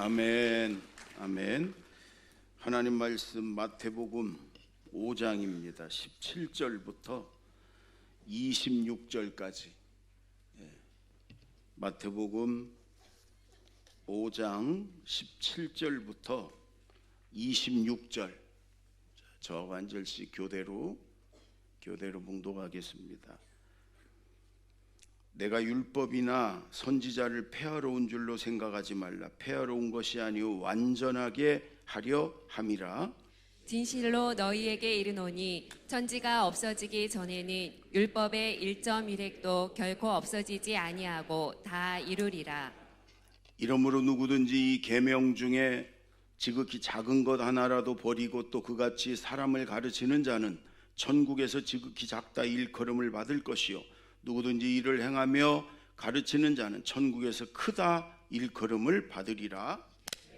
아멘. 아멘. 하나님 말씀 마태복음 5장입니다. 17절부터 26절까지. 마태복음 5장 17절부터 26절. 저와 한 절씩 교대로 봉독하겠습니다. 내가 율법이나 선지자를 폐하러 온 줄로 생각하지 말라. 폐하러 온 것이 아니오 완전하게 하려 함이라. 진실로 너희에게 이르노니 천지가 없어지기 전에는 율법의 1.1획도 결코 없어지지 아니하고 다 이루리라. 이러므로 누구든지 이 계명 중에 지극히 작은 것 하나라도 버리고 또 그같이 사람을 가르치는 자는 천국에서 지극히 작다 일컬음을 받을 것이요 누구든지 이를 행하며 가르치는 자는 천국에서 크다 일컬음을 받으리라.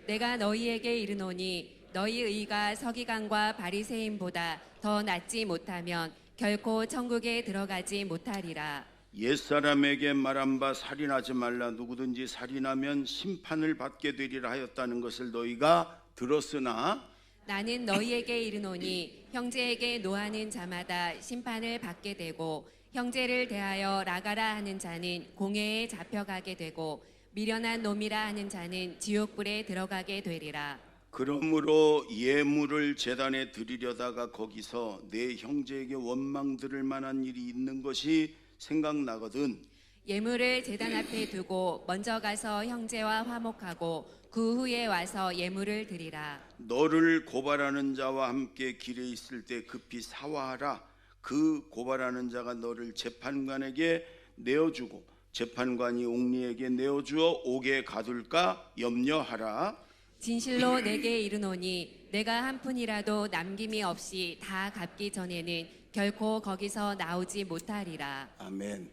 내가 너희에게 이르노니 너희 의가 서기관과 바리새인보다 더 낫지 못하면 결코 천국에 들어가지 못하리라. 옛사람에게 말한 바 살인하지 말라. 누구든지 살인하면 심판을 받게 되리라 하였다는 것을 너희가 들었으나 나는 너희에게 이르노니 형제에게 노하는 자마다 심판을 받게 되고 형제를 대하여 나가라 하는 자는 공회에 잡혀가게 되고 미련한 놈이라 하는 자는 지옥불에 들어가게 되리라. 그러므로 예물을 제단에 드리려다가 거기서 내 형제에게 원망 들을 만한 일이 있는 것이 생각나거든 예물을 제단 앞에 두고 먼저 가서 형제와 화목하고 그 후에 와서 예물을 드리라. 너를 고발하는 자와 함께 길에 있을 때 급히 사화하라. 그 고발하는 자가 너를 재판관에게 내어주고 재판관이 옥리에게 내어주어 옥에 가둘까 염려하라. 진실로 내게 이르노니 내가 한 푼이라도 남김이 없이 다 갚기 전에는 결코 거기서 나오지 못하리라. 아멘.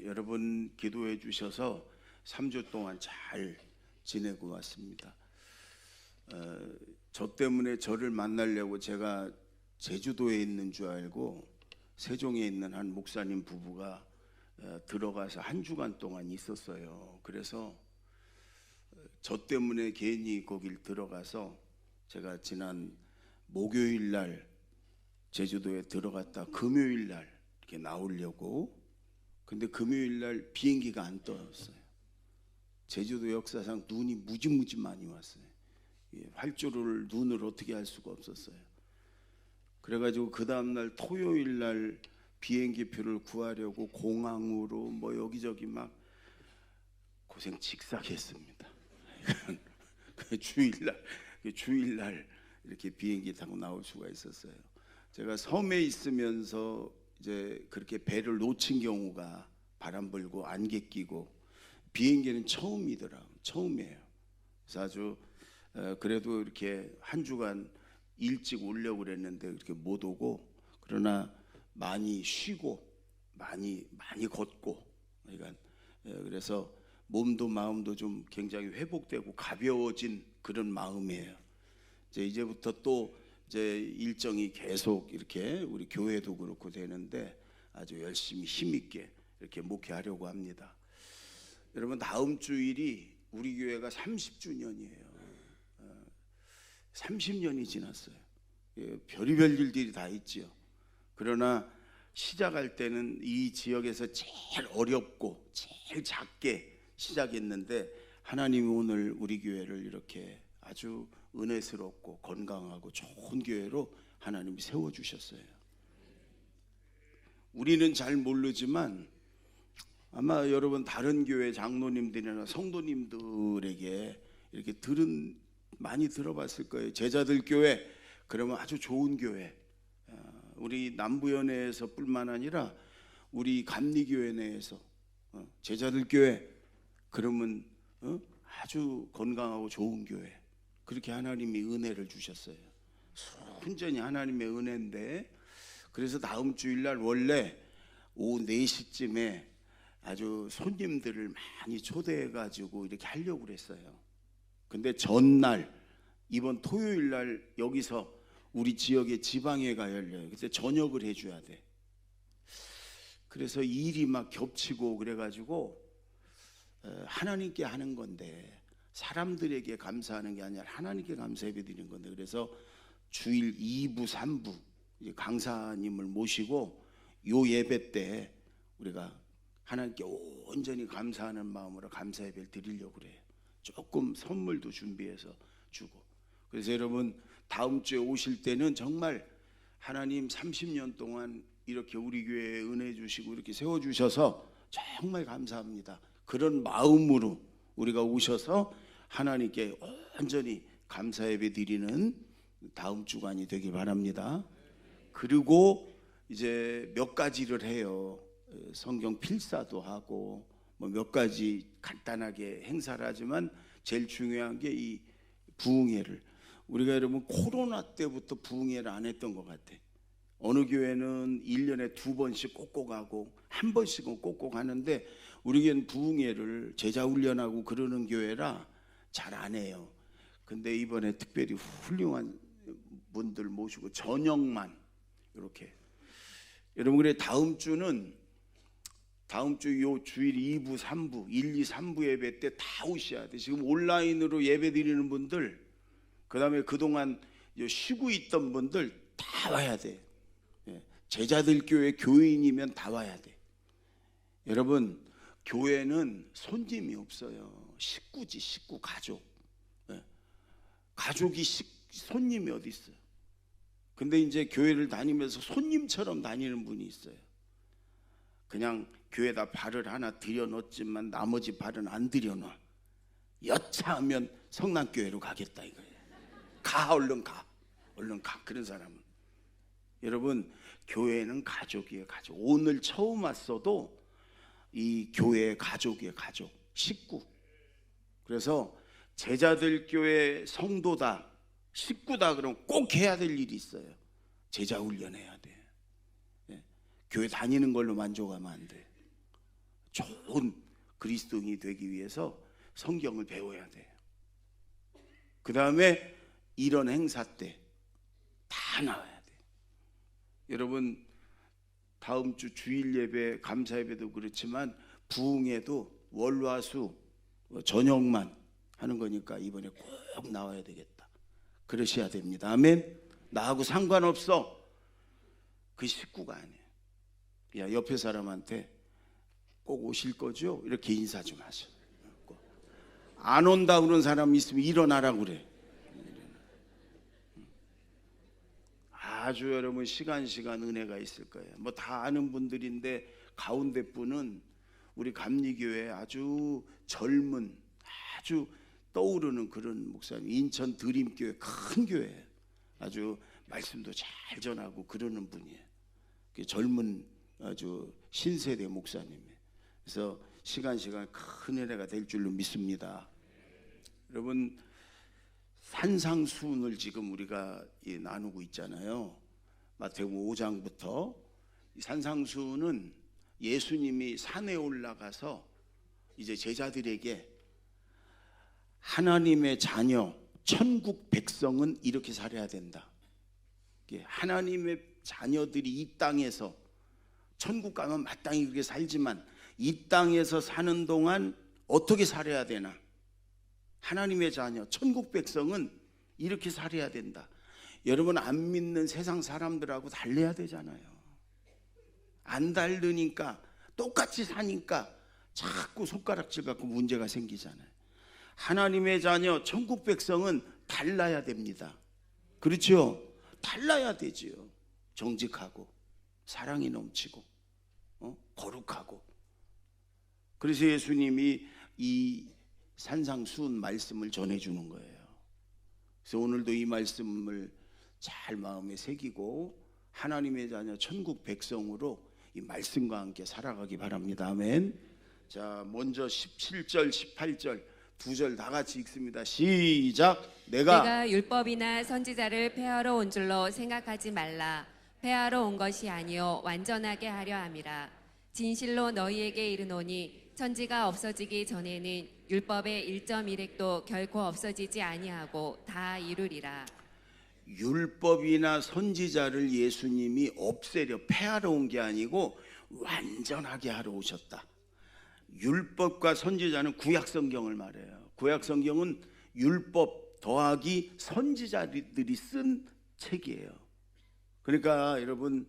여러분 기도해 주셔서 3주 동안 잘 지내고 왔습니다. 저 때문에 저를 만나려고 제가 제주도에 있는 줄 알고 세종에 있는 한 목사님 부부가 들어가서 한 주간 동안 있었어요. 그래서 저 때문에 괜히 거길 들어가서 제가 지난 목요일 날 제주도에 들어갔다 금요일 날 이렇게 나오려고, 근데 금요일 날 비행기가 안 떠었어요. 제주도 역사상 눈이 무지무지 많이 왔어요. 활주로를 눈을 어떻게 할 수가 없었어요. 그래가지고 그 다음날 토요일 날 비행기표를 구하려고 공항으로 뭐 여기저기 막 고생 칙삭했습니다. 주일날 이렇게 비행기 타고 나올 수가 있었어요. 제가 섬에 있으면서 이제 그렇게 배를 놓친 경우가 바람 불고 안개 끼고 비행기는 처음이에요. 그래서 아주 그래도 이렇게 한 주간 일찍 오려고 그랬는데 이렇게 못 오고, 그러나 많이 쉬고 많이 걷고, 그러니까 그래서 몸도 마음도 좀 굉장히 회복되고 가벼워진 그런 마음이에요. 이제부터 또 이제 일정이 계속 이렇게 우리 교회도 그렇고 되는데 아주 열심히 힘있게 이렇게 목회하려고 합니다. 여러분 다음 주일이 우리 교회가 30주년이에요. 30년이 지났어요. 별의별 일들이 다 있지요. 그러나 시작할 때는 이 지역에서 제일 어렵고 제일 작게 시작했는데 하나님이 오늘 우리 교회를 이렇게 아주 은혜스럽고 건강하고 좋은 교회로 하나님이 세워주셨어요. 우리는 잘 모르지만 아마 여러분 다른 교회 장로님들이나 성도님들에게 이렇게 많이 들어봤을 거예요. 제자들 교회 그러면 아주 좋은 교회. 우리 남부연회에서 뿐만 아니라 우리 감리교회 내에서 제자들 교회 그러면 아주 건강하고 좋은 교회. 그렇게 하나님이 은혜를 주셨어요. 순전히 하나님의 은혜인데, 그래서 다음 주일날 원래 오후 4시쯤에 아주 손님들을 많이 초대해가지고 이렇게 하려고 그랬어요. 근데 전날 이번 토요일 날 여기서 우리 지역에 지방회가 열려요. 그때 저녁을 해줘야 돼. 그래서 일이 막 겹치고 그래가지고 하나님께 하는 건데 사람들에게 감사하는 게 아니라 하나님께 감사 예배 드리는 건데, 그래서 주일 2부 3부 강사님을 모시고 요 예배 때 우리가 하나님께 온전히 감사하는 마음으로 감사 예배를 드리려고 그래요. 조금 선물도 준비해서 주고. 그래서 여러분 다음 주에 오실 때는 정말 하나님 30년 동안 이렇게 우리 교회에 은혜 주시고 이렇게 세워주셔서 정말 감사합니다. 그런 마음으로 우리가 오셔서 하나님께 온전히 감사 예배 드리는 다음 주간이 되길 바랍니다. 그리고 이제 몇 가지를 해요. 성경 필사도 하고 뭐 몇 가지 간단하게 행사를 하지만 제일 중요한 게 이 부흥회를, 우리가 여러분 코로나 때부터 부흥회를 안 했던 것 같아. 어느 교회는 1년에 2번씩 꼭꼭 하고 한 번씩은 꼭꼭 하는데 우리 교회는 부흥회를 제자훈련하고 그러는 교회라 잘 안 해요. 근데 이번에 특별히 훌륭한 분들 모시고 저녁만 이렇게. 여러분 그래 다음 주는 다음 주 요 주일 2부 3부 1, 2, 3부 예배 때 다 오셔야 돼. 지금 온라인으로 예배 드리는 분들, 그 다음에 그동안 쉬고 있던 분들 다 와야 돼. 제자들 교회 교인이면 다 와야 돼. 여러분 교회는 손님이 없어요. 식구지, 식구, 가족. 가족이 손님이 어디 있어요? 근데 이제 교회를 다니면서 손님처럼 다니는 분이 있어요. 그냥 교회에다 발을 하나 들여놓지만 나머지 발은 안 들여놔. 여차하면 성남교회로 가겠다 이거예요. 가, 얼른 가, 얼른 가. 그런 사람은. 여러분 교회는 가족이에요. 가족. 오늘 처음 왔어도 이 교회의 가족이에요. 가족, 식구. 그래서 제자들 교회 성도다, 식구다 그러면 꼭 해야 될 일이 있어요. 제자 훈련해야 돼. 교회 다니는 걸로 만족하면 안 돼. 좋은 그리스도인이 되기 위해서 성경을 배워야 돼. 그 다음에 이런 행사 때 다 나와야 돼. 여러분 다음 주 주일 예배, 감사 예배도 그렇지만 부흥회도 월화수 저녁만 하는 거니까 이번에 꼭 나와야 되겠다. 그러셔야 됩니다. 아멘. 나하고 상관없어. 그 식구가 아니에요. 야, 옆에 사람한테 꼭 오실 거죠? 이렇게 인사 좀 하셔. 안 온다 그런 사람 있으면 일어나라고 그래. 아주 여러분 시간 은혜가 있을 거예요. 뭐 다 아는 분들인데 가운데 분은 우리 감리교회 아주 젊은, 아주 떠오르는 그런 목사님, 인천 드림교회 큰 교회, 아주 말씀도 잘 전하고 그러는 분이에요. 젊은 아주 신세대 목사님이에요. 그래서 시간 큰 은혜가 될 줄로 믿습니다. 여러분 산상수훈을 지금 우리가 나누고 있잖아요. 마태복음 5장부터. 산상수훈은 예수님이 산에 올라가서 이제 제자들에게 하나님의 자녀, 천국 백성은 이렇게 살아야 된다. 하나님의 자녀들이 이 땅에서, 천국 가면 마땅히 그렇게 살지만 이 땅에서 사는 동안 어떻게 살아야 되나. 하나님의 자녀, 천국 백성은 이렇게 살아야 된다. 여러분 안 믿는 세상 사람들하고 달래야 되잖아요. 안 다르니까 똑같이 사니까 자꾸 손가락질 갖고 문제가 생기잖아요. 하나님의 자녀, 천국 백성은 달라야 됩니다. 그렇죠? 달라야 되지요. 정직하고 사랑이 넘치고 거룩하고. 그래서 예수님이 이 산상수훈 말씀을 전해주는 거예요. 그래서 오늘도 이 말씀을 잘 마음에 새기고 하나님의 자녀 천국 백성으로 이 말씀과 함께 살아가기 바랍니다. 아멘. 자, 먼저 17절 18절 두 절 다 같이 읽습니다. 시작. 내가 율법이나 선지자를 폐하러 온 줄로 생각하지 말라. 폐하러 온 것이 아니요 완전하게 하려 함이라. 진실로 너희에게 이르노니 천지가 없어지기 전에는 율법의 1.1획도 결코 없어지지 아니하고 다 이루리라. 율법이나 선지자를 예수님이 없애려, 폐하러 온 게 아니고 완전하게 하러 오셨다. 율법과 선지자는 구약 성경을 말해요. 구약 성경은 율법 더하기 선지자들이 쓴 책이에요. 그러니까 여러분,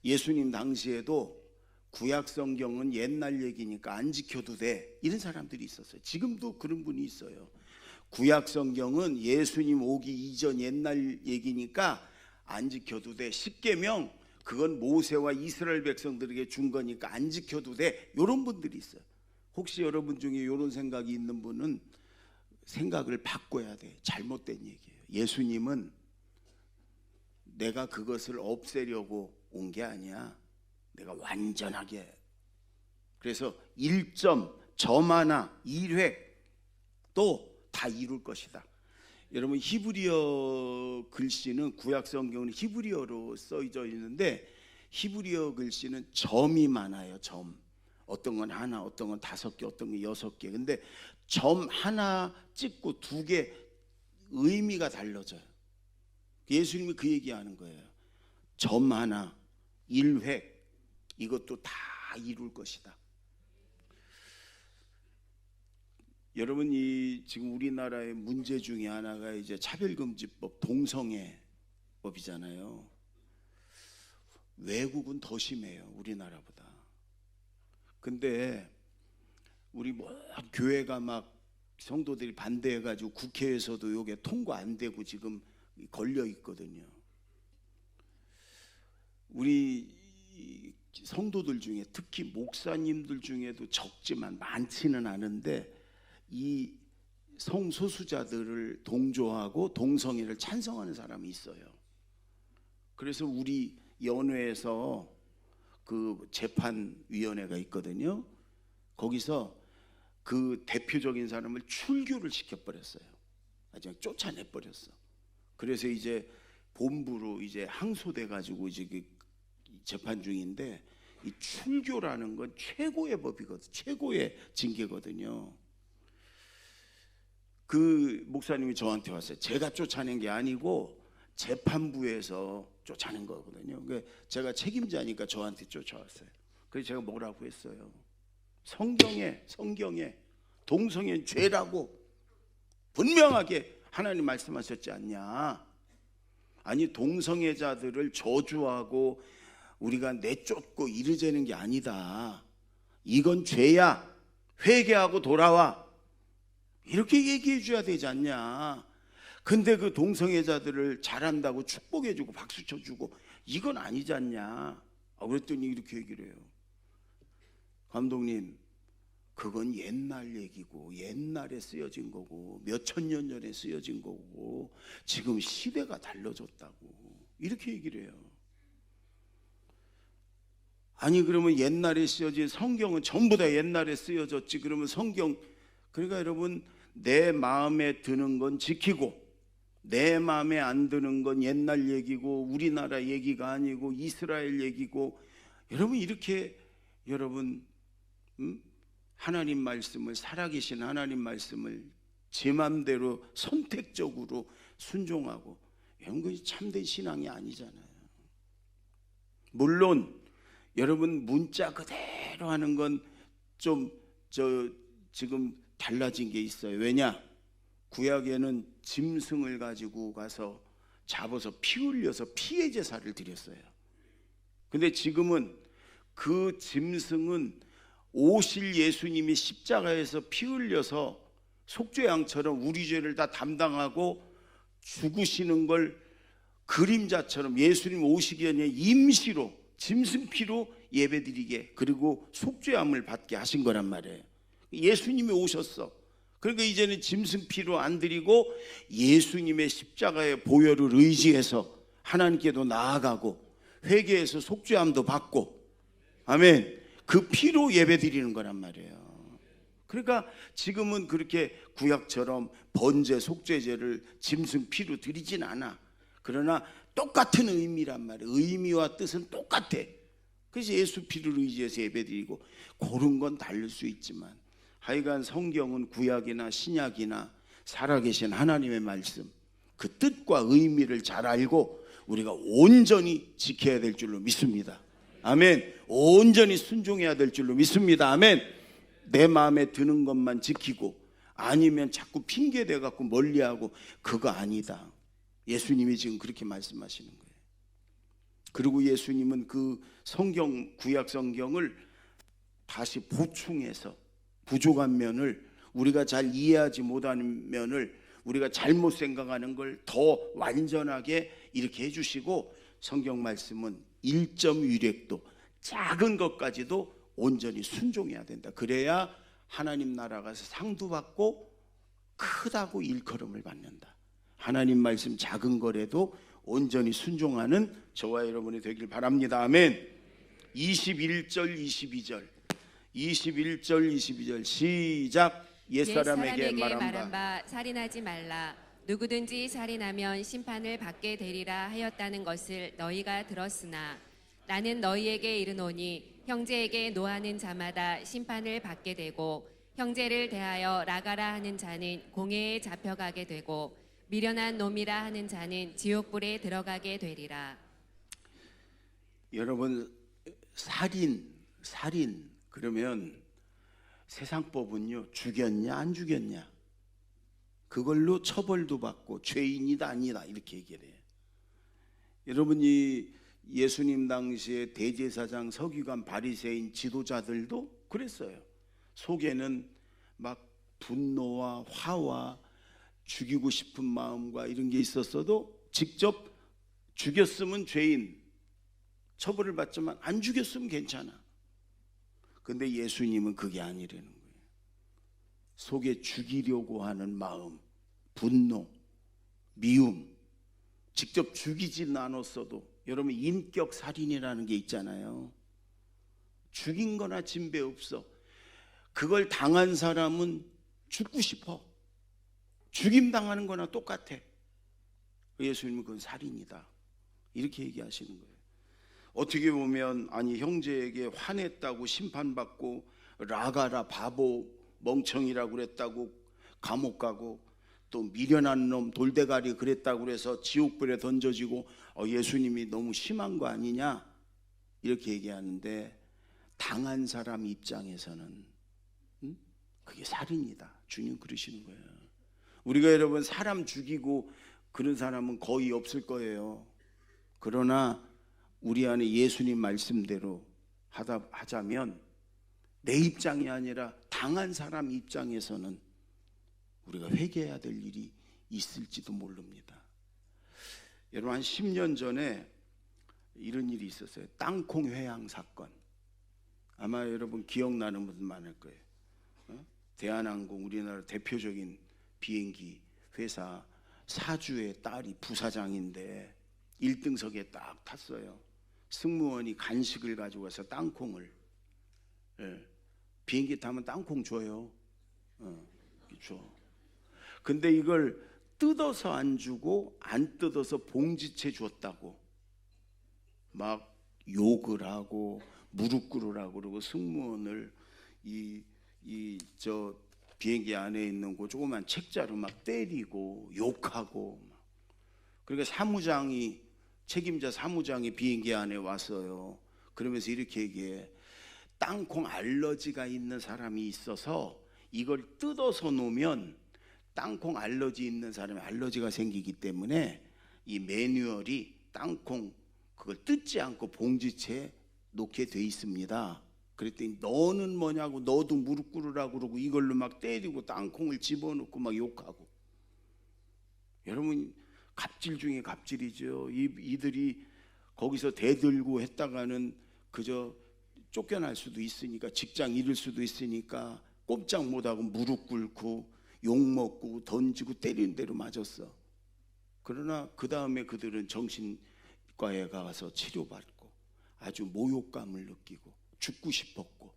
예수님 당시에도 구약 성경은 옛날 얘기니까 안 지켜도 돼, 이런 사람들이 있었어요. 지금도 그런 분이 있어요. 구약 성경은 예수님 오기 이전 옛날 얘기니까 안 지켜도 돼. 십계명 그건 모세와 이스라엘 백성들에게 준 거니까 안 지켜도 돼. 이런 분들이 있어요. 혹시 여러분 중에 이런 생각이 있는 분은 생각을 바꿔야 돼. 잘못된 얘기예요. 예수님은 내가 그것을 없애려고 온 게 아니야. 내가 완전하게. 그래서 1점, 점 하나, 1획 또 다 이룰 것이다. 여러분, 히브리어 글씨는, 구약 성경은 히브리어로 써져 있는데 히브리어 글씨는 점이 많아요. 점. 어떤 건 하나, 어떤 건 5개, 어떤 건 6개. 근데 점 하나 찍고 2개 의미가 달라져요. 예수님이 그 얘기하는 거예요. 점 하나, 1획, 이것도 다 이룰 것이다. 여러분, 이 지금 우리나라의 문제 중에 하나가 이제 차별금지법, 동성애법이잖아요. 외국은 더 심해요, 우리나라보다. 근데 우리 뭐 교회가 막 성도들이 반대해가지고 국회에서도 이게 통과 안 되고 지금 걸려 있거든요. 우리 성도들 중에, 특히 목사님들 중에도 적지만 많지는 않은데 이 성소수자들을 동조하고 동성애를 찬성하는 사람이 있어요. 그래서 우리 연회에서 그 재판위원회가 있거든요. 거기서 그 대표적인 사람을 출교를 시켜버렸어요. 아주 쫓아내버렸어. 그래서 이제 본부로 이제 항소돼 가지고 이제 재판 중인데, 이 출교라는 건 최고의 법이거든, 최고의 징계거든요. 그 목사님이 저한테 왔어요. 제가 쫓아낸 게 아니고 재판부에서 쫓아낸 거거든요. 그러니까 제가 책임자니까 저한테 쫓아왔어요. 그래서 제가 뭐라고 했어요? 성경에 동성애 죄라고 분명하게 하나님 말씀하셨지 않냐. 아니, 동성애자들을 저주하고 우리가 내쫓고 이르자는 게 아니다. 이건 죄야. 회개하고 돌아와. 이렇게 얘기해 줘야 되지 않냐. 근데 그 동성애자들을 잘한다고 축복해주고 박수 쳐주고 이건 아니지 않냐. 그랬더니 이렇게 얘기를 해요. 감독님, 그건 옛날 얘기고 옛날에 쓰여진 거고 몇천 년 전에 쓰여진 거고 지금 시대가 달라졌다고, 이렇게 얘기를 해요. 아니, 그러면 옛날에 쓰여진 성경은 전부 다 옛날에 쓰여졌지. 그러면 성경, 그러니까 여러분, 내 마음에 드는 건 지키고 내 마음에 안 드는 건 옛날 얘기고 우리나라 얘기가 아니고 이스라엘 얘기고, 여러분 이렇게 여러분 하나님 말씀을, 살아계신 하나님 말씀을 제 마음대로 선택적으로 순종하고, 이런 것이 참된 신앙이 아니잖아요. 물론 여러분 문자 그대로 하는 건 좀 지금 달라진 게 있어요. 왜냐? 구약에는 짐승을 가지고 가서 잡아서 피 흘려서 피의 제사를 드렸어요. 근데 지금은 그 짐승은 오실 예수님이 십자가에서 피 흘려서 속죄양처럼 우리 죄를 다 담당하고 죽으시는 걸 그림자처럼 예수님 오시기 전에 임시로 짐승 피로 예배드리게, 그리고 속죄함을 받게 하신 거란 말이에요. 예수님이 오셨어. 그러니까 이제는 짐승 피로 안 드리고 예수님의 십자가의 보혈을 의지해서 하나님께도 나아가고 회개해서 속죄함도 받고, 아멘, 그 피로 예배드리는 거란 말이에요. 그러니까 지금은 그렇게 구약처럼 번제 속죄제를 짐승 피로 드리진 않아. 그러나 똑같은 의미란 말이에요. 의미와 뜻은 똑같아. 그래서 예수 피를 의지해서 예배드리고, 그런 건 다를 수 있지만 하여간 성경은 구약이나 신약이나 살아계신 하나님의 말씀, 그 뜻과 의미를 잘 알고 우리가 온전히 지켜야 될 줄로 믿습니다. 아멘. 온전히 순종해야 될 줄로 믿습니다. 아멘. 내 마음에 드는 것만 지키고 아니면 자꾸 핑계 대 갖고 멀리하고 그거 아니다. 예수님이 지금 그렇게 말씀하시는 거예요. 그리고 예수님은 그 성경, 구약 성경을 다시 보충해서 부족한 면을, 우리가 잘 이해하지 못하는 면을, 우리가 잘못 생각하는 걸 더 완전하게 이렇게 해주시고, 성경 말씀은 1.1획도 작은 것까지도 온전히 순종해야 된다. 그래야 하나님 나라 가서 상도 받고 크다고 일컬음을 받는다. 하나님 말씀 작은 거라도 온전히 순종하는 저와 여러분이 되길 바랍니다. 아멘. 21절 22절 시작. 옛사람에게 말한 바 살인하지 말라. 누구든지 살인하면 심판을 받게 되리라 하였다는 것을 너희가 들었으나 나는 너희에게 이르노니 형제에게 노하는 자마다 심판을 받게 되고 형제를 대하여 라가라 하는 자는 공회에 잡혀가게 되고 미련한 놈이라 하는 자는 지옥불에 들어가게 되리라. 여러분, 살인 그러면 세상법은요, 죽였냐 안 죽였냐 그걸로 처벌도 받고 죄인이다 아니다 이렇게 얘기를 해요. 여러분이 예수님 당시에 대제사장, 서기관, 바리새인 지도자들도 그랬어요. 속에는 막 분노와 화와 죽이고 싶은 마음과 이런 게 있었어도 직접 죽였으면 죄인 처벌을 받지만 안 죽였으면 괜찮아. 근데 예수님은 그게 아니라는 거예요. 속에 죽이려고 하는 마음, 분노, 미움, 직접 죽이진 않았어도, 여러분 인격 살인이라는 게 있잖아요. 죽인 거나 진배 없어. 그걸 당한 사람은 죽고 싶어. 죽임 당하는 거나 똑같아. 예수님은 그건 살인이다 이렇게 얘기하시는 거예요. 어떻게 보면 아니 형제에게 화냈다고 심판받고 라가라 바보 멍청이라고 그랬다고 감옥 가고 또 미련한 놈 돌대가리 그랬다고 그래서 지옥불에 던져지고 예수님이 너무 심한 거 아니냐 이렇게 얘기하는데, 당한 사람 입장에서는 그게 살인이다. 주님 그러시는 거예요. 우리가 여러분 사람 죽이고 그런 사람은 거의 없을 거예요. 그러나 우리 안에 예수님 말씀대로 하자면 내 입장이 아니라 당한 사람 입장에서는 우리가 회개해야 될 일이 있을지도 모릅니다. 여러분 한 10년 전에 이런 일이 있었어요. 땅콩 회항 사건. 아마 여러분 기억나는 분들 많을 거예요. 대한항공 우리나라 대표적인 비행기 회사 사주의 딸이 부사장인데 1등석에 딱 탔어요. 승무원이 간식을 가지고 와서 땅콩을, 비행기 타면 땅콩 줘요. 줘. 근데 이걸 뜯어서 안 주고 안 뜯어서 봉지채 줬다고 막 욕을 하고 무릎 꿇으라고 그러고 승무원을 저 비행기 안에 있는 거 조그만 책자로 막 때리고 욕하고. 그러니까 책임자 사무장이 비행기 안에 왔어요. 그러면서 이렇게 얘기해. 땅콩 알러지가 있는 사람이 있어서 이걸 뜯어서 놓으면 땅콩 알러지 있는 사람이 알러지가 생기기 때문에 이 매뉴얼이 땅콩 그걸 뜯지 않고 봉지채에 놓게 돼 있습니다. 그랬더니 너는 뭐냐고, 너도 무릎 꿇으라고 그러고 이걸로 막 때리고 땅콩을 집어넣고 막 욕하고. 여러분 갑질 중에 갑질이죠. 이들이 거기서 대들고 했다가는 그저 쫓겨날 수도 있으니까, 직장 잃을 수도 있으니까 꼼짝 못하고 무릎 꿇고 욕먹고 던지고 때리는 대로 맞았어. 그러나 그 다음에 그들은 정신과에 가서 치료받고 아주 모욕감을 느끼고 죽고 싶었고,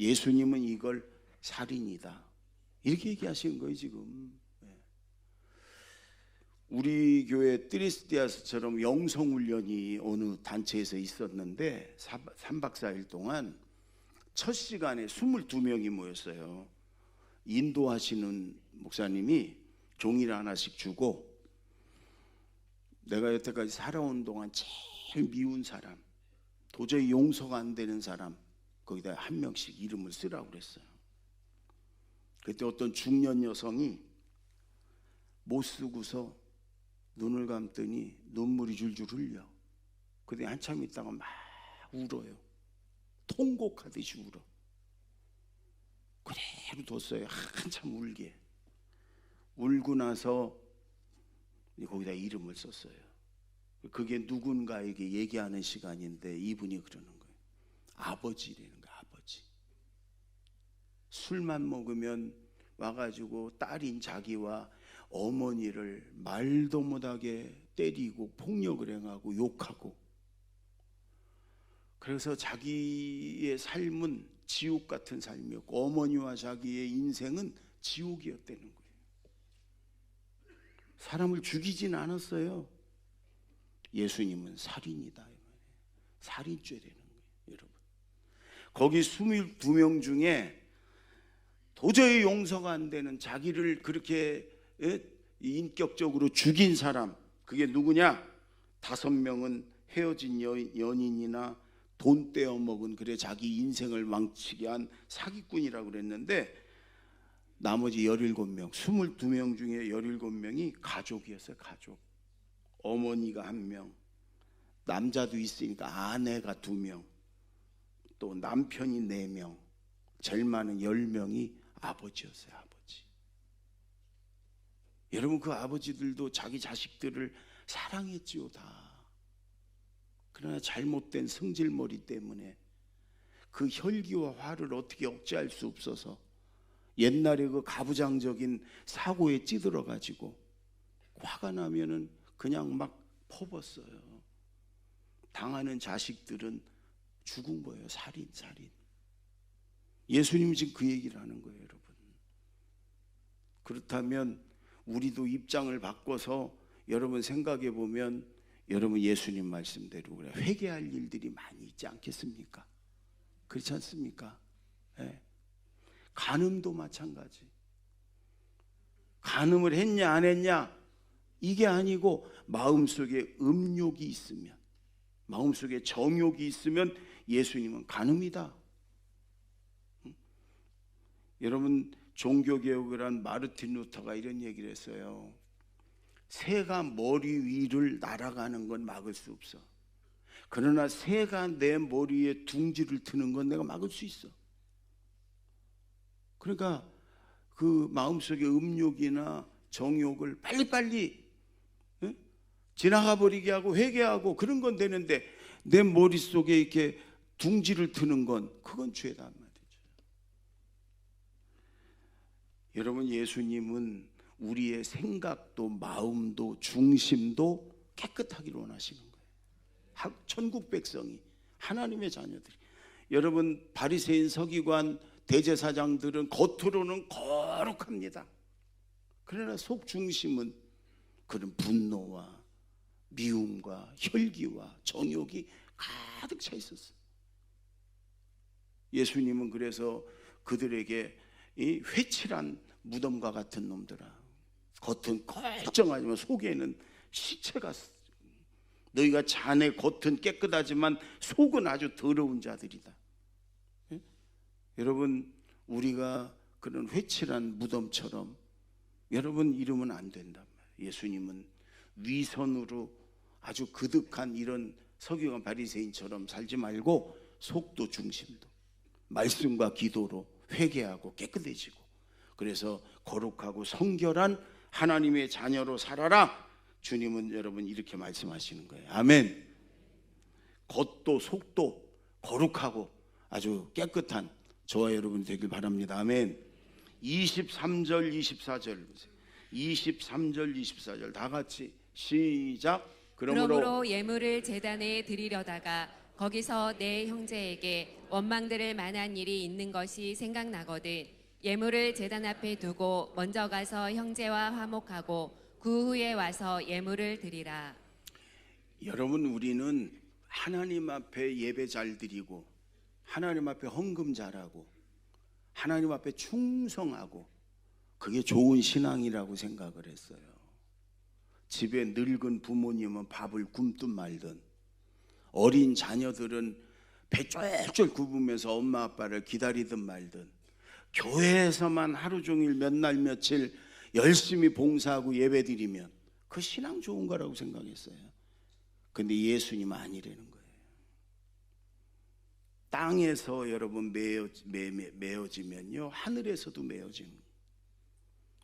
예수님은 이걸 살인이다 이렇게 얘기하시는 거예요 지금. 우리 교회 트리스티아스처럼 영성훈련이 어느 단체에서 있었는데 3박 4일 동안 첫 시간에 22명이 모였어요. 인도하시는 목사님이 종이를 하나씩 주고, 내가 여태까지 살아온 동안 제일 미운 사람, 도저히 용서가 안 되는 사람, 거기다 한 명씩 이름을 쓰라고 그랬어요. 그때 어떤 중년 여성이 못 쓰고서 눈을 감더니 눈물이 줄줄 흘려. 그때 한참 있다가 막 울어요. 통곡하듯이 울어. 그대로 뒀어요. 한참 울게. 울고 나서 거기다 이름을 썼어요. 그게 누군가에게 얘기하는 시간인데 이분이 그러는 거예요. 아버지라는 거예요. 아버지. 술만 먹으면 와가지고 딸인 자기와 어머니를 말도 못하게 때리고 폭력을 행하고 욕하고, 그래서 자기의 삶은 지옥 같은 삶이었고 어머니와 자기의 인생은 지옥이었다는 거예요. 사람을 죽이진 않았어요. 예수님은 살인이다. 살인죄라는 거예요, 여러분. 거기 22명 중에 도저히 용서가 안 되는, 자기를 그렇게 인격적으로 죽인 사람, 그게 누구냐? 5명은 헤어진 연인이나 돈 떼어먹은, 그래 자기 인생을 망치게 한 사기꾼이라고 그랬는데, 나머지 17명, 22명 중에 17명이 가족이었어요. 가족. 어머니가 1명, 남자도 있으니까 아내가 2명, 또 남편이 4명, 제일 많은 10명이 아버지였어요. 아버지. 여러분, 그 아버지들도 자기 자식들을 사랑했지요, 다. 그러나 잘못된 성질머리 때문에 그 혈기와 화를 어떻게 억제할 수 없어서 옛날에 그 가부장적인 사고에 찌들어 가지고 화가 나면은 그냥 막 퍼붓어요. 당하는 자식들은 죽은 거예요. 살인. 예수님이 지금 그 얘기를 하는 거예요, 여러분. 그렇다면 우리도 입장을 바꿔서 여러분 생각해 보면, 여러분 예수님 말씀대로 그래 회개할 일들이 많이 있지 않겠습니까? 그렇지 않습니까? 네. 간음도 마찬가지. 간음을 했냐 안 했냐 이게 아니고, 마음속에 음욕이 있으면, 마음속에 정욕이 있으면 예수님은 간음이다. 여러분, 종교개혁을 한 마르틴 루터가 이런 얘기를 했어요. 새가 머리 위를 날아가는 건 막을 수 없어. 그러나 새가 내 머리에 둥지를 트는 건 내가 막을 수 있어. 그러니까 그 마음속의 음욕이나 정욕을 빨리빨리 지나가 버리게 하고 회개하고 그런 건 되는데, 내 머릿속에 이렇게 둥지를 트는 건 그건 죄다 말이죠. 여러분, 예수님은 우리의 생각도 마음도 중심도 깨끗하기를 원하시는 거예요. 천국 백성이, 하나님의 자녀들이. 여러분, 바리새인, 서기관, 대제사장들은 겉으로는 거룩합니다. 그러나 속 중심은 그런 분노와 미움과 혈기와 정욕이 가득 차 있었어요. 예수님은 그래서 그들에게 이 회칠한 무덤과 같은 놈들아, 겉은 멀쩡하지만 속에는 시체가, 너희가 자네 겉은 깨끗하지만 속은 아주 더러운 자들이다. 예? 여러분, 우리가 그런 회칠한 무덤처럼 여러분 이러면 안 된단 말이에요. 예수님은 위선으로 아주 그득한 이런 서기관 바리새인처럼 살지 말고, 속도 중심도 말씀과 기도로 회개하고 깨끗해지고, 그래서 거룩하고 성결한 하나님의 자녀로 살아라. 주님은 여러분 이렇게 말씀하시는 거예요. 아멘. 겉도 속도 거룩하고 아주 깨끗한 저와 여러분 되길 바랍니다. 아멘. 23절 24절 보세요. 23절 24절 다 같이 시작. 그러므로 예물을 제단에 드리려다가 거기서 내 형제에게 원망들을 만한 일이 있는 것이 생각나거든 예물을 제단 앞에 두고 먼저 가서 형제와 화목하고 그 후에 와서 예물을 드리라. 여러분, 우리는 하나님 앞에 예배 잘 드리고, 하나님 앞에 헌금 잘하고, 하나님 앞에 충성하고, 그게 좋은 신앙이라고 생각을 했어요. 집에 늙은 부모님은 밥을 굶든 말든, 어린 자녀들은 배 쫄쫄 굽으면서 엄마 아빠를 기다리든 말든, 교회에서만 하루 종일 몇 날 며칠 열심히 봉사하고 예배드리면 그 신앙 좋은 거라고 생각했어요. 근데 예수님은 아니라는 거예요. 땅에서 여러분 매어지면요, 하늘에서도 매어집니다.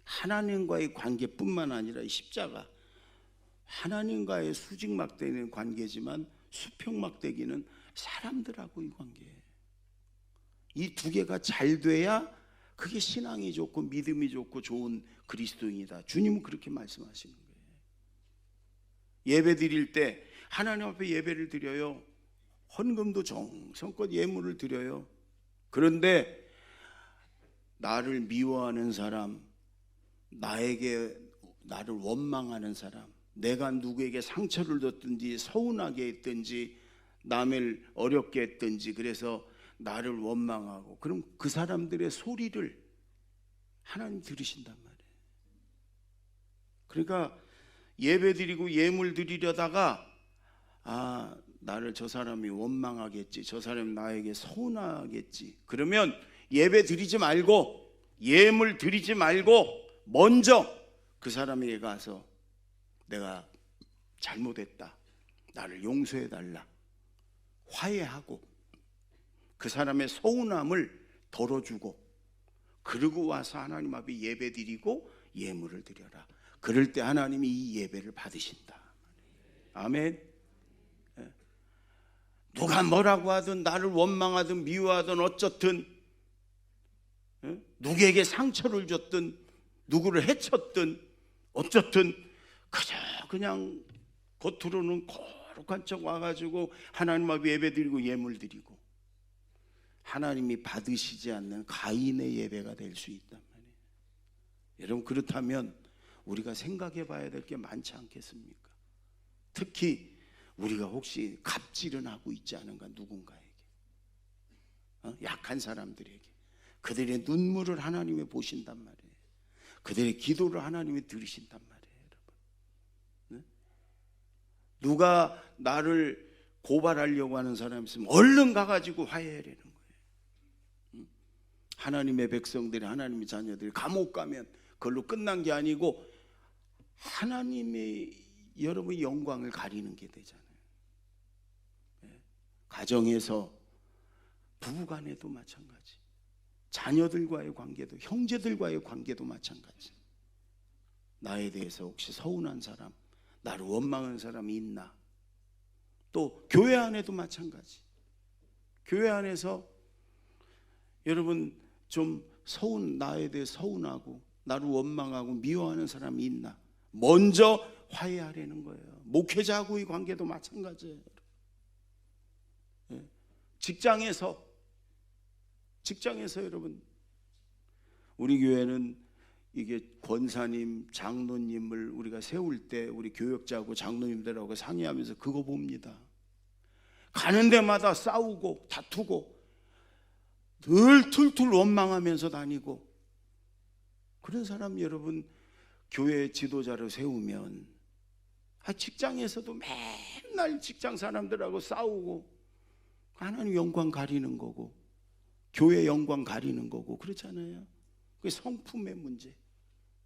하나님과의 관계뿐만 아니라 십자가, 하나님과의 수직막대기는 관계지만 수평막대기는 사람들하고의 관계예요. 이 두 개가 잘 돼야 그게 신앙이 좋고 믿음이 좋고 좋은 그리스도인이다. 주님은 그렇게 말씀하시는 거예요. 예배 드릴 때 하나님 앞에 예배를 드려요. 헌금도 정성껏 예물을 드려요. 그런데 나를 미워하는 사람, 나를 원망하는 사람, 내가 누구에게 상처를 줬든지 서운하게 했든지 남을 어렵게 했든지 그래서 나를 원망하고, 그럼 그 사람들의 소리를 하나님 들으신단 말이에요. 그러니까 예배 드리고 예물 드리려다가 나를 저 사람이 원망하겠지, 저 사람이 나에게 서운하겠지, 그러면 예배 드리지 말고 예물 드리지 말고 먼저 그 사람에게 가서 내가 잘못했다, 나를 용서해 달라, 화해하고 그 사람의 서운함을 덜어주고, 그러고 와서 하나님 앞에 예배 드리고 예물을 드려라. 그럴 때 하나님이 이 예배를 받으신다. 아멘. 누가 뭐라고 하든 나를 원망하든 미워하든 어쩌든, 누구에게 상처를 줬든 누구를 해쳤든 어쩌든 그냥 겉으로는 거룩한 척 와가지고 하나님 앞에 예배 드리고 예물 드리고 하나님이 받으시지 않는 가인의 예배가 될 수 있단 말이에요. 여러분, 그렇다면 우리가 생각해 봐야 될 게 많지 않겠습니까? 특히 우리가 혹시 갑질은 하고 있지 않은가, 누군가에게, 약한 사람들에게. 그들의 눈물을 하나님이 보신단 말이에요. 그들의 기도를 하나님이 들으신단 말이에요. 여러분, 누가 나를 고발하려고 하는 사람이 있으면 얼른 가가지고 화해하려는 거예요. 하나님의 백성들이, 하나님의 자녀들이 감옥 가면 그걸로 끝난 게 아니고 하나님의 여러분의 영광을 가리는 게 되잖아요. 가정에서 부부간에도 마찬가지, 자녀들과의 관계도, 형제들과의 관계도 마찬가지. 나에 대해서 혹시 서운한 사람, 나를 원망한 사람이 있나? 또 교회 안에도 마찬가지. 교회 안에서 여러분 좀 나에 대해 서운하고 나를 원망하고 미워하는 사람이 있나? 먼저 화해하려는 거예요. 목회자하고의 관계도 마찬가지예요. 직장에서 여러분, 우리 교회는 이게 권사님, 장로님을 우리가 세울 때 우리 교역자하고 장로님들하고 상의하면서 그거 봅니다. 가는 데마다 싸우고 다투고 늘 툴툴 원망하면서 다니고, 그런 사람 여러분 교회 지도자를 세우면 직장에서도 맨날 직장 사람들하고 싸우고 하나님 영광 가리는 거고 교회 영광 가리는 거고 그렇잖아요. 그게 성품의 문제,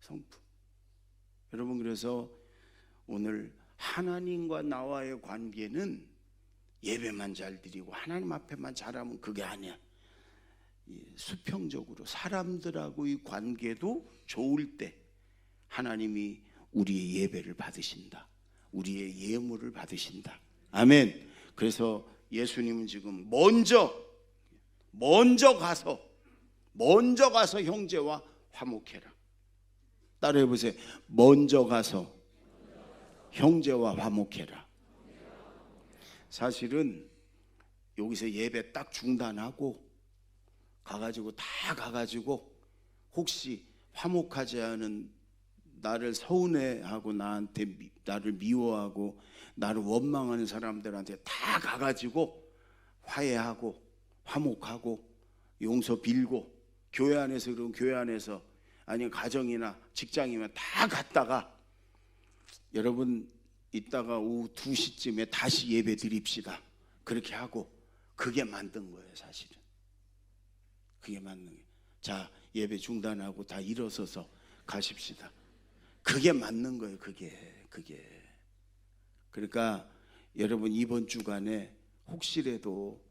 성품. 여러분, 그래서 오늘 하나님과 나와의 관계는 예배만 잘 드리고 하나님 앞에만 잘하면 그게 아니야. 수평적으로 사람들하고의 관계도 좋을 때 하나님이 우리의 예배를 받으신다, 우리의 예물을 받으신다. 아멘. 그래서 예수님은 지금 먼저 가서 형제와 화목해라. 따라해 보세요. 먼저 가서 형제와 화목해라. 사실은 여기서 예배 딱 중단하고 가가지고 혹시 화목하지 않은, 나를 서운해하고 나를 미워하고 나를 원망하는 사람들한테 다 가가지고 화해하고 화목하고 용서 빌고, 교회 안에서 그러면 교회 안에서, 아니면 가정이나 직장이면 다 갔다가 여러분 이따가 오후 2시쯤에 다시 예배 드립시다, 그렇게 하고, 그게 만든 거예요. 사실은 그게 만든 거예요. 자, 예배 중단하고 다 일어서서 가십시다. 그게 맞는 거예요. 그게. 그러니까 여러분 이번 주간에 혹시라도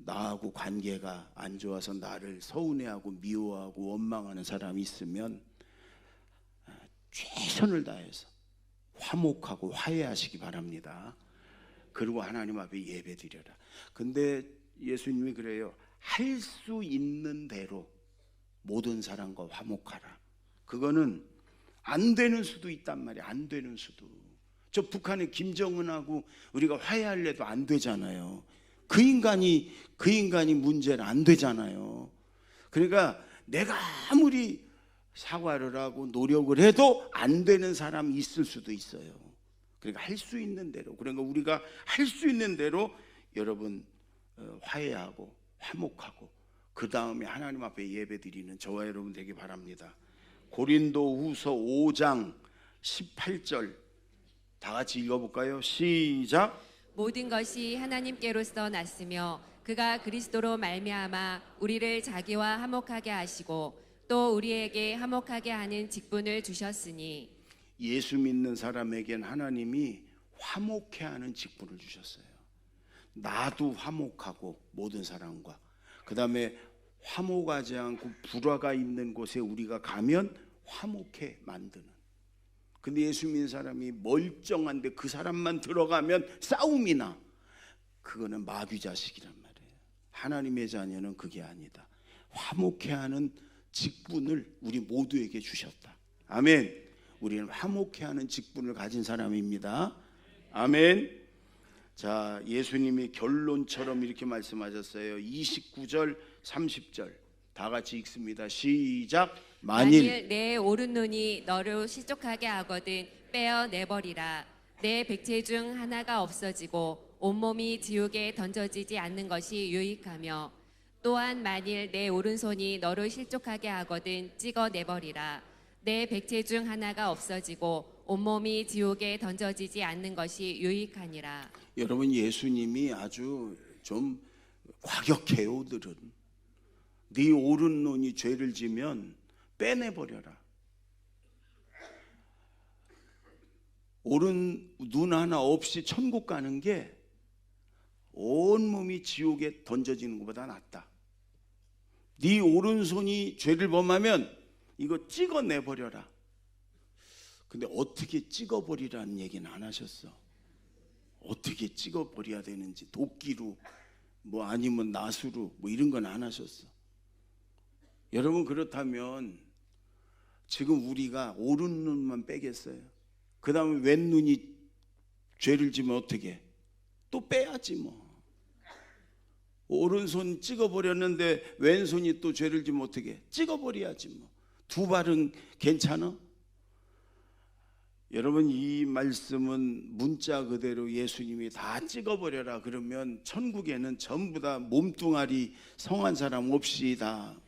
나하고 관계가 안 좋아서 나를 서운해하고 미워하고 원망하는 사람이 있으면 최선을 다해서 화목하고 화해하시기 바랍니다. 그리고 하나님 앞에 예배드려라. 근데 예수님이 그래요. 할 수 있는 대로 모든 사람과 화목하라. 그거는 안 되는 수도 있단 말이야. 안 되는 수도. 저 북한의 김정은하고 우리가 화해하려도 안 되잖아요. 그 인간이 문제는 안 되잖아요. 그러니까 내가 아무리 사과를 하고 노력을 해도 안 되는 사람이 있을 수도 있어요. 그러니까 할 수 있는 대로, 그러니까 우리가 할 수 있는 대로 여러분 화해하고 화목하고 그 다음에 하나님 앞에 예배드리는 저와 여러분 되기 바랍니다. 고린도후서 5장 18절 다 같이 읽어볼까요? 시작. 모든 것이 하나님께로서 났으며 그가 그리스도로 말미암아 우리를 자기와 화목하게 하시고 또 우리에게 화목하게 하는 직분을 주셨으니. 예수 믿는 사람에겐 하나님이 화목해 하는 직분을 주셨어요. 나도 화목하고 모든 사람과, 그 다음에 화목하지 않고 불화가 있는 곳에 우리가 가면 화목해 만드는. 근데 예수 믿는 사람이 멀쩡한데 그 사람만 들어가면 싸움이 나. 그거는 마귀 자식이란 말이에요. 하나님의 자녀는 그게 아니다. 화목해 하는 직분을 우리 모두에게 주셨다. 아멘. 우리는 화목해 하는 직분을 가진 사람입니다. 아멘. 자, 예수님이 결론처럼 이렇게 말씀하셨어요. 29절 30절 다 같이 읽습니다. 시작. 만일 내 오른눈이 너를 실족하게 하거든 빼어내버리라. 내 백체 중 하나가 없어지고 온몸이 지옥에 던져지지 않는 것이 유익하며, 또한 만일 내 오른손이 너를 실족하게 하거든 찍어내버리라. 내 백체 중 하나가 없어지고 온몸이 지옥에 던져지지 않는 것이 유익하니라. 여러분 예수님이 아주 좀 과격해요. 오늘은 네 오른눈이 죄를 지면 빼내버려라. 오른 눈 하나 없이 천국 가는 게 온몸이 지옥에 던져지는 것보다 낫다. 네 오른손이 죄를 범하면 이거 찍어내버려라. 근데 어떻게 찍어버리라는 얘기는 안 하셨어. 어떻게 찍어버려야 되는지, 도끼로 뭐 아니면 낫으로 뭐 이런 건 안 하셨어. 여러분 그렇다면 지금 우리가 오른 눈만 빼겠어요? 그 다음에 왼 눈이 죄를 지면 어떻게? 또 빼야지 뭐. 오른손 찍어버렸는데 왼손이 또 죄를 지면 어떻게? 찍어버려야지 뭐. 두 발은 괜찮아? 여러분 이 말씀은 문자 그대로 예수님이 다 찍어버려라 그러면 천국에는 전부 다 몸뚱아리 성한 사람 없이 다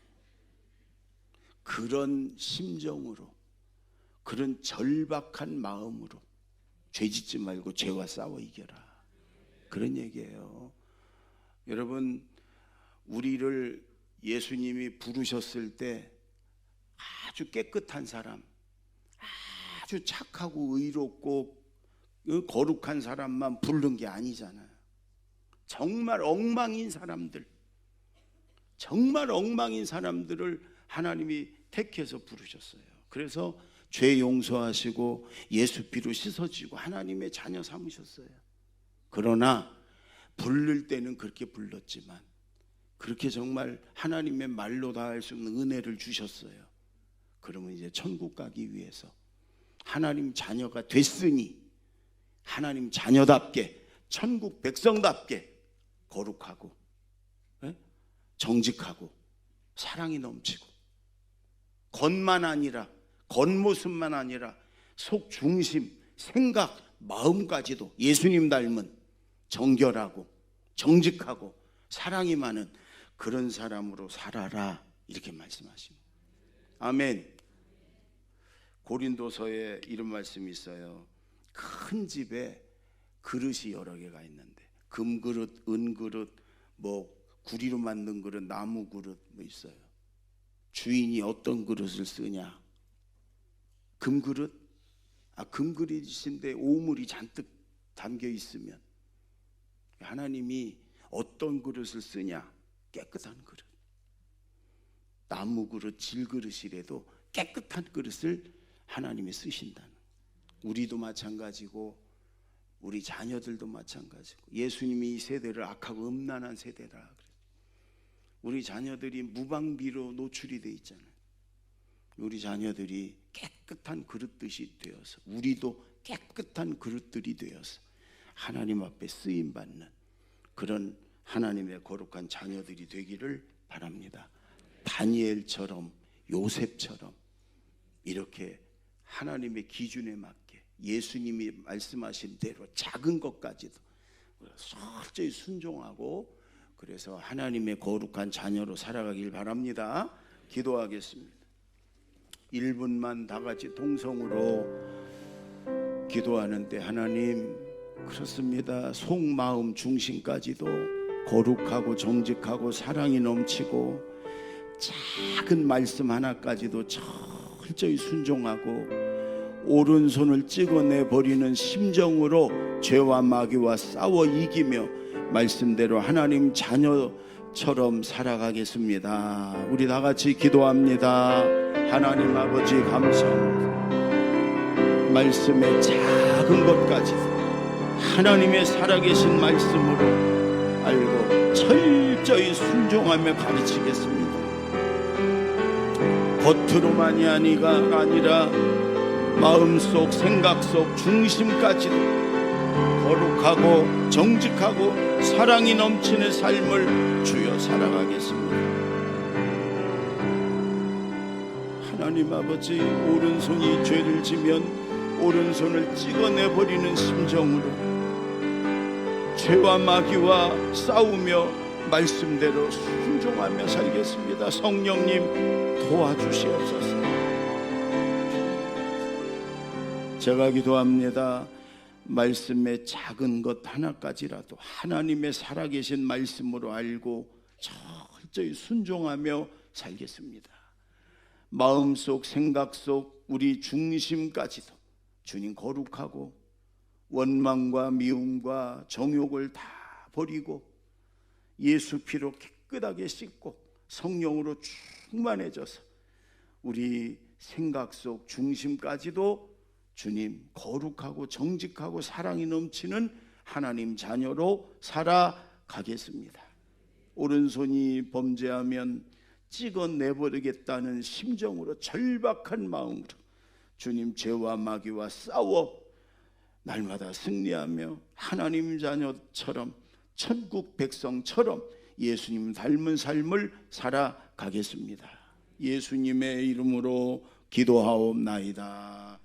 그런 심정으로, 그런 절박한 마음으로 죄짓지 말고 죄와 싸워 이겨라, 그런 얘기예요. 여러분 우리를 예수님이 부르셨을 때 아주 깨끗한 사람, 아주 착하고 의롭고 거룩한 사람만 부른 게 아니잖아요. 정말 엉망인 사람들, 정말 엉망인 사람들을 하나님이 택해서 부르셨어요. 그래서 죄 용서하시고 예수 피로 씻어지고 하나님의 자녀 삼으셨어요. 그러나 부를 때는 그렇게 불렀지만 그렇게 정말 하나님의 말로 다 할 수 없는 은혜를 주셨어요. 그러면 이제 천국 가기 위해서 하나님 자녀가 됐으니 하나님 자녀답게 천국 백성답게 거룩하고 정직하고 사랑이 넘치고 겉만 아니라 겉모습만 아니라 속 중심, 생각, 마음까지도 예수님 닮은 정결하고 정직하고 사랑이 많은 그런 사람으로 살아라, 이렇게 말씀하십니다. 아멘. 고린도서에 이런 말씀이 있어요. 큰 집에 그릇이 여러 개가 있는데 금그릇, 은그릇, 뭐 구리로 만든 그릇, 나무 그릇 뭐 있어요. 주인이 어떤 그릇을 쓰냐? 금그릇? 금그릇이신데 오물이 잔뜩 담겨 있으면 하나님이 어떤 그릇을 쓰냐? 깨끗한 그릇. 나무 그릇, 질그릇이라도 깨끗한 그릇을 하나님이 쓰신다는. 우리도 마찬가지고 우리 자녀들도 마찬가지고, 예수님이 이 세대를 악하고 음란한 세대라 그래요. 우리 자녀들이 무방비로 노출이 돼 있잖아요. 우리 자녀들이 깨끗한 그릇듯이 되어서, 우리도 깨끗한 그릇들이 되어서 하나님 앞에 쓰임 받는 그런 하나님의 거룩한 자녀들이 되기를 바랍니다. 다니엘처럼, 요셉처럼 이렇게 하나님의 기준에 맞게 예수님이 말씀하신 대로 작은 것까지도 철저히 순종하고, 그래서 하나님의 거룩한 자녀로 살아가길 바랍니다. 기도하겠습니다. 1분만 다 같이 동성으로 기도하는데, 하나님, 그렇습니다. 속마음 중심까지도 거룩하고 정직하고 사랑이 넘치고, 작은 말씀 하나까지도 철저히 순종하고, 오른손을 찍어내 버리는 심정으로 죄와 마귀와 싸워 이기며 말씀대로 하나님 자녀처럼 살아가겠습니다. 우리 다 같이 기도합니다. 하나님 아버지, 감사합니다. 말씀의 작은 것까지도 하나님의 살아계신 말씀으로 알고 철저히 순종하며 가르치겠습니다. 겉으로만이 아니라 마음속, 생각 속 중심까지도 거룩하고 정직하고 사랑이 넘치는 삶을 주여 살아가겠습니다. 하나님 아버지, 오른손이 죄를 지면 오른손을 찍어내버리는 심정으로 죄와 마귀와 싸우며 말씀대로 순종하며 살겠습니다. 성령님 도와주시옵소서. 제가 기도합니다. 말씀의 작은 것 하나까지라도 하나님의 살아계신 말씀으로 알고 철저히 순종하며 살겠습니다. 마음속, 생각 속 우리 중심까지도 주님 거룩하고 원망과 미움과 정욕을 다 버리고 예수 피로 깨끗하게 씻고 성령으로 충만해져서 우리 생각 속 중심까지도 주님 거룩하고 정직하고 사랑이 넘치는 하나님 자녀로 살아가겠습니다. 오른손이 범죄하면 찍어내버리겠다는 심정으로, 절박한 마음으로 주님 죄와 마귀와 싸워 날마다 승리하며 하나님 자녀처럼, 천국 백성처럼 예수님 닮은 삶을 살아가겠습니다. 예수님의 이름으로 기도하옵나이다.